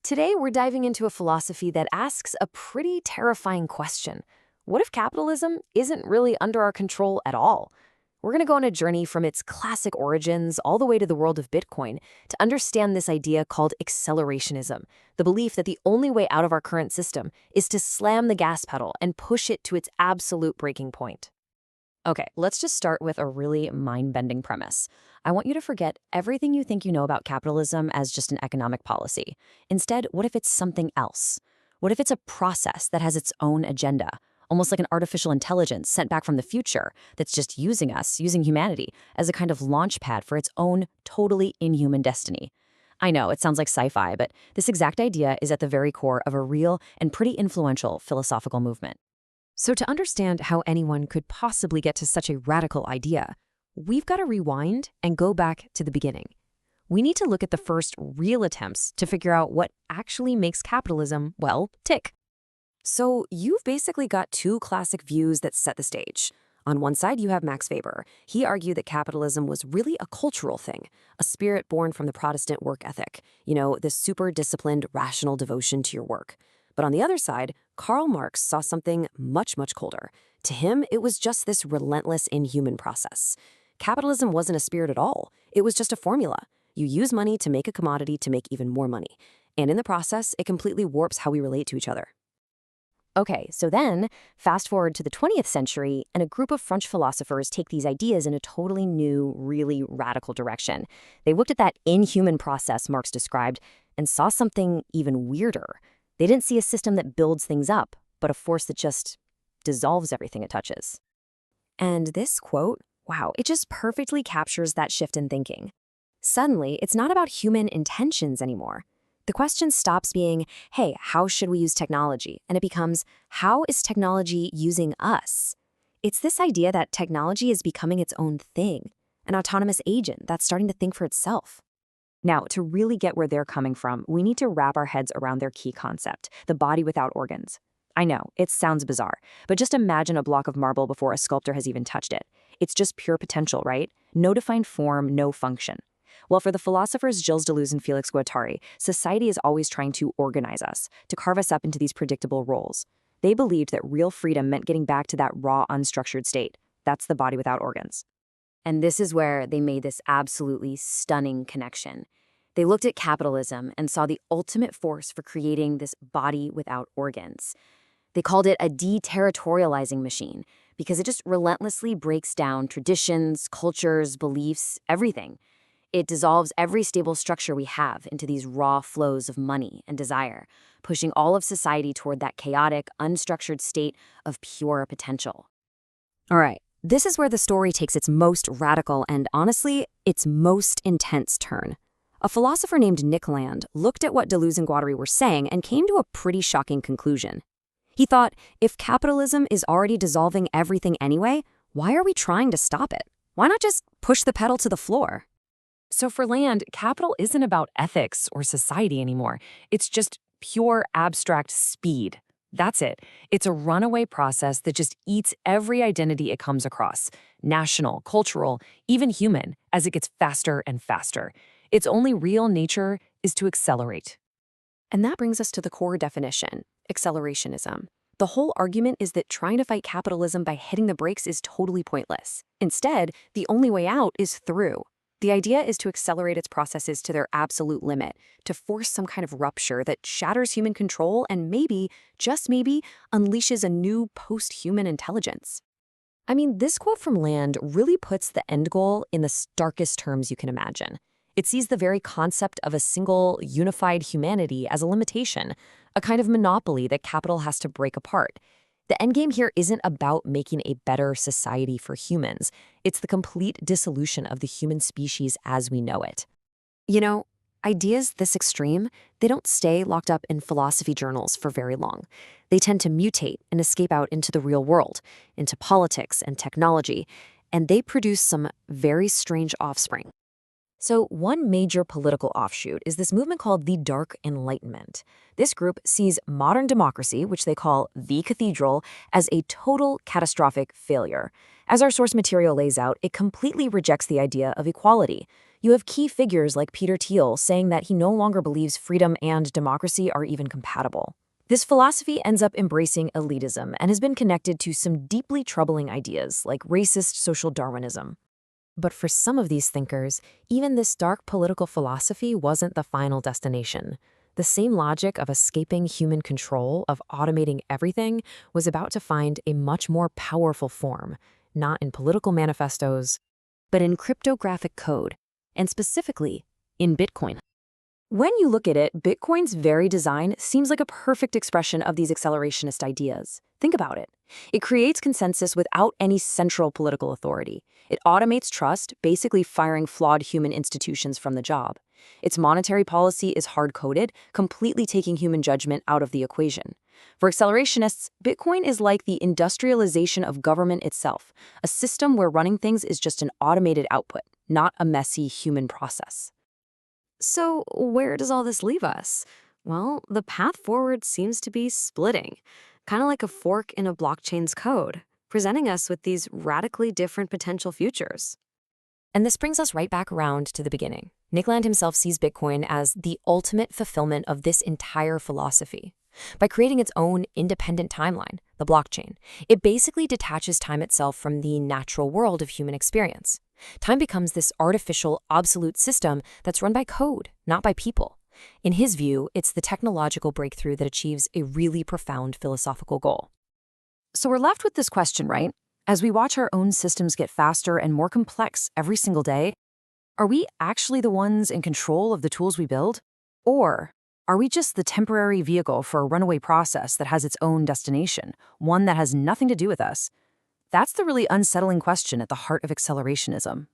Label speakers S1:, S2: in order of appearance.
S1: Today, we're diving into a philosophy that asks a pretty terrifying question. What if capitalism isn't really under our control at all? We're going to go on a journey from its classic origins all the way to the world of Bitcoin to understand this idea called accelerationism, the belief that the only way out of our current system is to slam the gas pedal and push it to its absolute breaking point. Okay, let's just start with a really mind-bending premise. I want you to forget everything you think you know about capitalism as just an economic policy. Instead, what if it's something else? What if it's a process that has its own agenda, almost like an artificial intelligence sent back from the future that's just using us, using humanity, as a kind of launch pad for its own totally inhuman destiny? I know, it sounds like sci-fi, but this exact idea is at the very core of a real and pretty influential philosophical movement. So to understand how anyone could possibly get to such a radical idea, we've got to rewind and go back to the beginning. We need to look at the first real attempts to figure out what actually makes capitalism, well, tick. So you've basically got two classic views that set the stage. On one side, you have Max Weber. He argued that capitalism was really a cultural thing, a spirit born from the Protestant work ethic, this super disciplined, rational devotion to your work. But on the other side, Karl Marx saw something much, much colder. To him, it was just this relentless, inhuman process. Capitalism wasn't a spirit at all. It was just a formula. You use money to make a commodity to make even more money. And in the process, it completely warps how we relate to each other. Okay, so then, fast forward to the 20th century, and a group of French philosophers take these ideas in a totally new, really radical direction. They looked at that inhuman process Marx described and saw something even weirder. They didn't see a system that builds things up, but a force that just dissolves everything it touches. And this quote, wow, it just perfectly captures that shift in thinking. Suddenly, it's not about human intentions anymore. The question stops being, hey, how should we use technology? And it becomes, how is technology using us? It's this idea that technology is becoming its own thing, an autonomous agent that's starting to think for itself. Now, to really get where they're coming from, we need to wrap our heads around their key concept, the body without organs. I know, it sounds bizarre, but just imagine a block of marble before a sculptor has even touched it. It's just pure potential, right? No defined form, no function. Well, for the philosophers Gilles Deleuze and Félix Guattari, society is always trying to organize us, to carve us up into these predictable roles. They believed that real freedom meant getting back to that raw, unstructured state. That's the body without organs. And this is where they made this absolutely stunning connection. They looked at capitalism and saw the ultimate force for creating this body without organs. They called it a deterritorializing machine because it just relentlessly breaks down traditions, cultures, beliefs, everything. It dissolves every stable structure we have into these raw flows of money and desire, pushing all of society toward that chaotic, unstructured state of pure potential. All right. This is where the story takes its most radical and, honestly, its most intense turn. A philosopher named Nick Land looked at what Deleuze and Guattari were saying and came to a pretty shocking conclusion. He thought, if capitalism is already dissolving everything anyway, why are we trying to stop it? Why not just push the pedal to the floor? So for Land, capital isn't about ethics or society anymore. It's just pure abstract speed. That's it. It's a runaway process that just eats every identity it comes across, national, cultural, even human, as it gets faster and faster. Its only real nature is to accelerate. And that brings us to the core definition, accelerationism. The whole argument is that trying to fight capitalism by hitting the brakes is totally pointless. Instead, the only way out is through. The idea is to accelerate its processes to their absolute limit, to force some kind of rupture that shatters human control and maybe, just maybe, unleashes a new post-human intelligence. I mean, this quote from Land really puts the end goal in the starkest terms you can imagine. It sees the very concept of a single, unified humanity as a limitation, a kind of monopoly that capital has to break apart. The endgame here isn't about making a better society for humans. It's the complete dissolution of the human species as we know it. Ideas this extreme, they don't stay locked up in philosophy journals for very long. They tend to mutate and escape out into the real world, into politics and technology, and they produce some very strange offspring. So one major political offshoot is this movement called the Dark Enlightenment. This group sees modern democracy, which they call the cathedral, as a total catastrophic failure. As our source material lays out, it completely rejects the idea of equality. You have key figures like Peter Thiel saying that he no longer believes freedom and democracy are even compatible. This philosophy ends up embracing elitism and has been connected to some deeply troubling ideas like racist social Darwinism. But for some of these thinkers, even this dark political philosophy wasn't the final destination. The same logic of escaping human control, of automating everything, was about to find a much more powerful form, not in political manifestos, but in cryptographic code, and specifically in Bitcoin. When you look at it, Bitcoin's very design seems like a perfect expression of these accelerationist ideas. Think about it. It creates consensus without any central political authority. It automates trust, basically firing flawed human institutions from the job. Its monetary policy is hard-coded, completely taking human judgment out of the equation. For accelerationists, Bitcoin is like the industrialization of government itself, a system where running things is just an automated output, not a messy human process. So where does all this leave us? Well, the path forward seems to be splitting, kind of like a fork in a blockchain's code, presenting us with these radically different potential futures. And this brings us right back around to the beginning. Nick Land himself sees Bitcoin as the ultimate fulfillment of this entire philosophy. By creating its own independent timeline, the blockchain, it basically detaches time itself from the natural world of human experience. Time becomes this artificial, obsolete system that's run by code, not by people. In his view, it's the technological breakthrough that achieves a really profound philosophical goal. So we're left with this question, right? As we watch our own systems get faster and more complex every single day, are we actually the ones in control of the tools we build? Or are we just the temporary vehicle for a runaway process that has its own destination, one that has nothing to do with us? That's the really unsettling question at the heart of accelerationism.